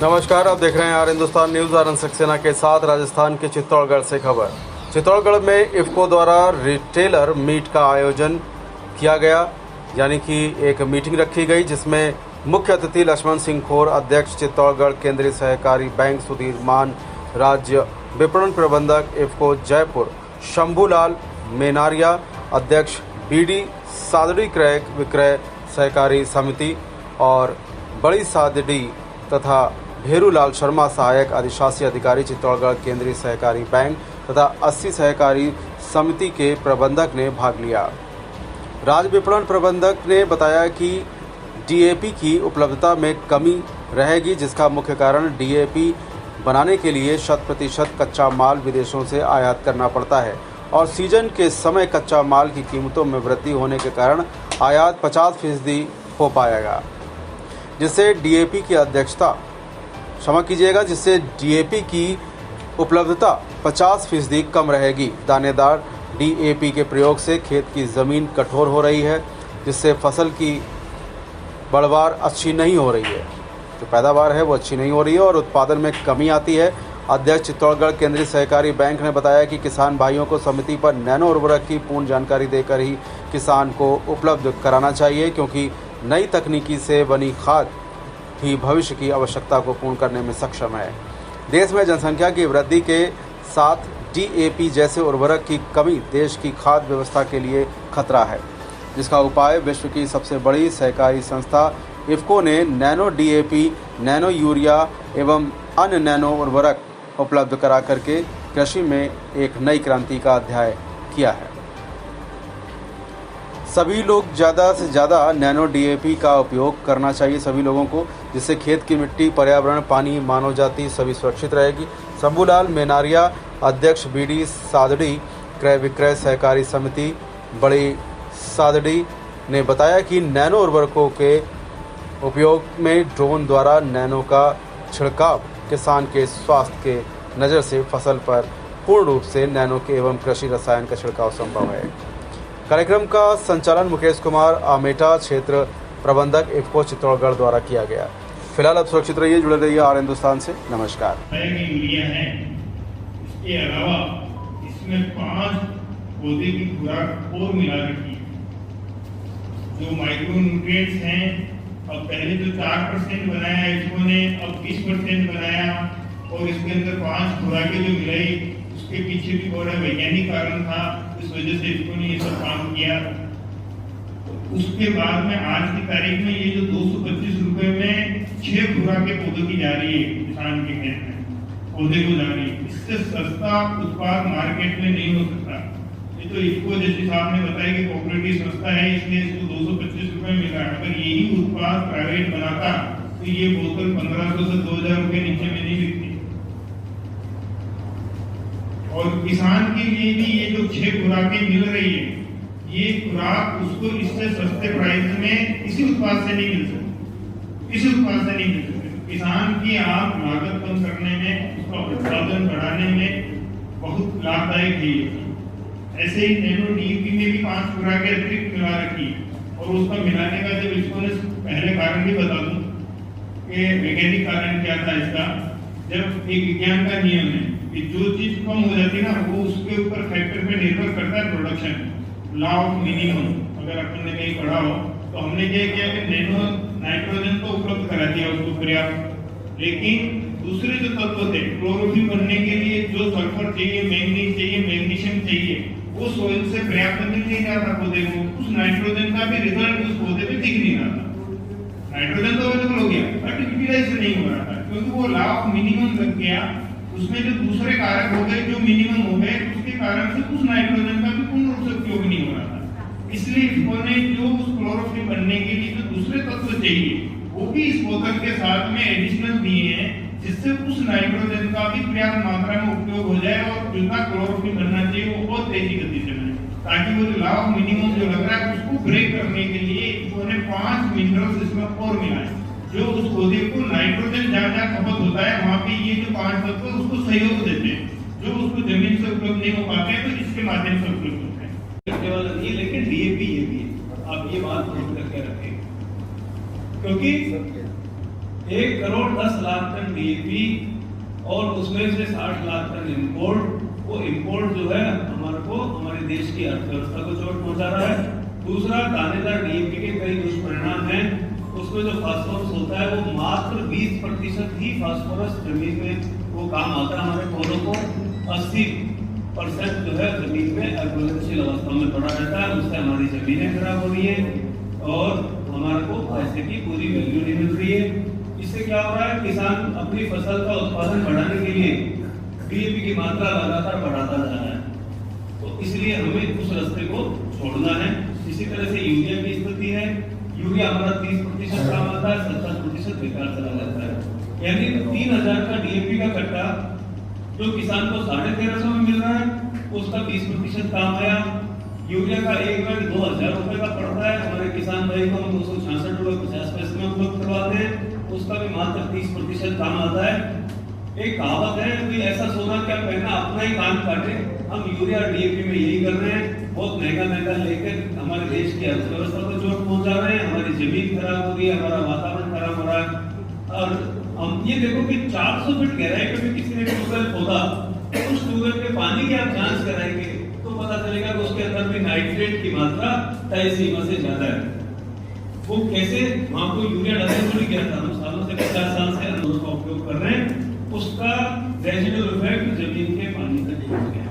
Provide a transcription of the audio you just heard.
नमस्कार, आप देख रहे हैं हिंदुस्तान न्यूज़। आनंद सक्सेना के साथ राजस्थान के चित्तौड़गढ़ से खबर। चित्तौड़गढ़ में इफ्को द्वारा रिटेलर मीट का आयोजन किया गया, यानी कि एक मीटिंग रखी गई जिसमें मुख्य अतिथि लक्ष्मण सिंह खोर, अध्यक्ष चित्तौड़गढ़ केंद्रीय सहकारी बैंक सुधीर मान, राज्य विपणन प्रबंधक इफ्को जयपुर शंभूलाल मेनारिया, अध्यक्ष बीडी सादड़ी क्रय विक्रय सहकारी समिति और बड़ी सादड़ी तथा भेरूलाल शर्मा, सहायक अधिशासी अधिकारी चित्तौड़गढ़ केंद्रीय सहकारी बैंक तथा 80 सहकारी समिति के प्रबंधक ने भाग लिया। राज्य विपणन प्रबंधक ने बताया कि डीएपी की उपलब्धता में कमी रहेगी, जिसका मुख्य कारण डीएपी बनाने के लिए 100% कच्चा माल विदेशों से आयात करना पड़ता है और सीजन के समय कच्चा माल की कीमतों में वृद्धि होने के कारण आयात 50% हो पाएगा, जिससे डीएपी की उपलब्धता 50% कम रहेगी। दानेदार डीएपी के प्रयोग से खेत की ज़मीन कठोर हो रही है, जिससे फसल की बढ़वार अच्छी नहीं हो रही है, जो पैदावार है वो अच्छी नहीं हो रही है और उत्पादन में कमी आती है। अध्यक्ष चित्तौड़गढ़ केंद्रीय सहकारी बैंक ने बताया कि किसान भाइयों को समिति पर नैनो उर्वरक की पूर्ण जानकारी देकर ही किसान को उपलब्ध कराना चाहिए, क्योंकि नई तकनीकी से बनी खाद ही भविष्य की आवश्यकता को पूर्ण करने में सक्षम है। देश में जनसंख्या की वृद्धि के साथ डीएपी जैसे उर्वरक की कमी देश की खाद्य व्यवस्था के लिए खतरा है, जिसका उपाय विश्व की सबसे बड़ी सहकारी संस्था इफ्को ने नैनो डीएपी, नैनो यूरिया एवं अन्य नैनो उर्वरक उपलब्ध करा करके कृषि में एक नई क्रांति का अध्याय किया है। सभी लोग ज़्यादा से ज़्यादा नैनो डीएपी का उपयोग करना चाहिए सभी लोगों को, जिससे खेत की मिट्टी, पर्यावरण, पानी, मानव जाति सभी सुरक्षित रहेगी। शंभूलाल मेनारिया, अध्यक्ष बीडी सादड़ी क्रय विक्रय सहकारी समिति बड़ी सादड़ी ने बताया कि नैनो उर्वरकों के उपयोग में ड्रोन द्वारा नैनो का छिड़काव किसान के स्वास्थ्य के नज़र से फसल पर पूर्ण रूप से नैनो के एवं कृषि रसायन का छिड़काव संभव है। कार्यक्रम का संचालन मुकेश कुमार आमेटा, क्षेत्र प्रबंधक इफ्को चित्तौड़गढ़ द्वारा किया गया। फिलहाल आप सुरक्षित रहिए, जुड़े रहिए हिंदुस्तान से। नमस्कार। यूरिया है, इसके अलावा इसमें 5 पौधे की खुराक और मिला रखी है, जो माइक्रो न्यूट्रिएंट्स हैं। अब पहले जो 4% बनाया इफ्को ने, अब 20% बनाया और इसके अंदर 5 खुराकें जो मिलाई, उसके पीछे भी बड़ा वैज्ञानिक कारण था, इस वजह से इफ्को ने ये सब काम किया। उसके बाद में आज की तारीख में ये जो 225 रुपए में 6 खुराकें पौधों की जा रही है, किसान के खेत में पौधे को जा रही है। इससे सस्ता उत्पाद मार्केट में नहीं हो सकता। ये तो इफ्को जैसे साहब ने बताया कि कोऑपरेटिव संस्था है, इसलिए इसको 225 रुपए मिल रहा है। अगर यही उत्पाद प्राइवेट बनाता तो ये बोतल 1500 से 2000 रुपए नीचे में नहीं बिकती। और किसान के लिए भी ये जो 6 खुराकें मिल रही है, ये खुराक उसको इससे सस्ते प्राइस में किसी उत्पाद से नहीं मिल सकती। किसान की आप लागत कम करने में, उसका उत्पादन बढ़ाने में बहुत लाभदायक है। ऐसे ही नैनो डीएपी में भी 5 खुराकें अतिरिक्त मिला रखी है और उसका मिलाने का जब इसको पहले कारण भी बता दूं कि वैज्ञानिक कारण क्या था इसका। जब एक विज्ञान का नियम है कि जो चीज कम हो जाती है ना, वो उसके ऊपर फैक्टर पे निर्भर करता है प्रोडक्शन, लॉ ऑफ मिनिमम। अगर अपन ने कहीं पढ़ा हो तो हमने क्या किया कि नैनो नाइट्रोजन तो उपलब्ध करा दिया उसको पर्याप्त, लेकिन दूसरे जो तत्व थे क्लोरोफिल बनने के लिए जो सल्फर चाहिए, मैग्नीज चाहिए, मैग्नीशियम चाहिए, वो सोइल से पर्याप्त मिल नहीं रहा था पौधे को। उस नाइट्रोजन का भी रिजल्ट उस पौधे पे दिख नहीं रहा था। नाइट्रोजन तो अवेलेबल हो गया बट यूटिलाइज नहीं हो रहा था, क्योंकि वो लॉ ऑफ मिनिमम लग गया। उसमें जो दूसरे कारक हो गए जो मिनिमम हो गए, उसके कारण से उस नाइट्रोजन का भी पूर्ण रूप से उपयोग नहीं हो रहा था। इसलिए इन्होंने जो उस क्लोरोफिल बनने के लिए जो दूसरे तत्व चाहिए वो भी इस बोतल के साथ में एडिशनल दिए हैं, जिससे उस नाइट्रोजन का भी पर्याप्त मात्रा में उपयोग हो जाए और जितना क्लोरोफिल बनना चाहिए वो बहुत तेजी गति से बने, ताकि वो जो लॉ ऑफ मिनिमम जो लग रहा है उसको ब्रेक करने के लिए इन्होंने 5 मिनरल्स इसमें और मिलाए, जो उस पौधे को नाइट्रोजन जहाँ खपत होता है वहाँ पे ये जो 5 तत्व उसको सहयोग देते हैं, जो उसको जमीन से उपलब्ध नहीं हो पाते हैं, तो इसके माध्यम से उपलब्ध होते हैं। लेकिन डीएपी ये भी आप ये बात नोट करके रखें, क्योंकि 1,10,00,000 टन डीएपी और उसमें से 60 लाख टन इंपोर्ट। वो इंपोर्ट जो है हमारे को हमारे देश की अर्थव्यवस्था को चोट पहुंचा रहा है। दूसरा, दानेदार डीएपी के कई दुष्परिणाम हैं। उसमें जो फास्फोरस होता है वो मात्र 20% ही फास्फोरस जमीन में वो काम आता है हमारे पौधों को। 80% जो है जमीन में अघुलनशील अवस्था में पड़ा रहता है। उससे हमारी जमीनें खराब हो रही है और हमारे को पैसे की पूरी वैल्यू नहीं मिल रही है। इससे क्या हो रहा है, किसान अपनी फसल का उत्पादन बढ़ाने के लिए डीएपी की मात्रा लगातार बढ़ाता जा रहा है। तो इसलिए हमें उस रास्ते को छोड़ना है। इसी तरह से यूरिया की स्थिति है। यूरिया हमारा 30% काम आता है, 70% बेकार चला जाता है। यानी 3,000 का डीएपी का कट्टा जो किसान को 1,350 में मिल रहा है, उसका 20% काम आया। यूरिया का एक बैग 2,000 रुपए का पड़ता है। हमारे किसान भाई को हम 266.50 में उपलब्ध करवाते हैं, उसका भी मात्र 30% काम आता है। एक कहावत है कि ऐसा सोना क्या पहना अपना ही कान काटे। हम यूरिया डीएपी में यही कर रहे हैं। बहुत महंगा लेकर हमारे देश की अर्थव्यवस्था को चोट पहुंचा रहे हैं। हमारी जमीन खराब हो रही है, हमारा वातावरण खराब हो रहा है। और हम ये देखो कि 400 फीट गहराई पे भी किसी ने ट्यूबवेल खोदा, उस ट्यूबवेल के पानी की आप जांच कराएंगे तो पता चलेगा कि उसके अंदर भी नाइट्रेट की मात्रा तय सीमा से ज्यादा है। वो कैसे, वहां को यूरिया डालने को नहीं किया था। हम सालों से 50 साल से उसका उपयोग कर रहे हैं। उसका रेजिडुअल इफेक्ट जमीन के पानी तक पहुंच गया।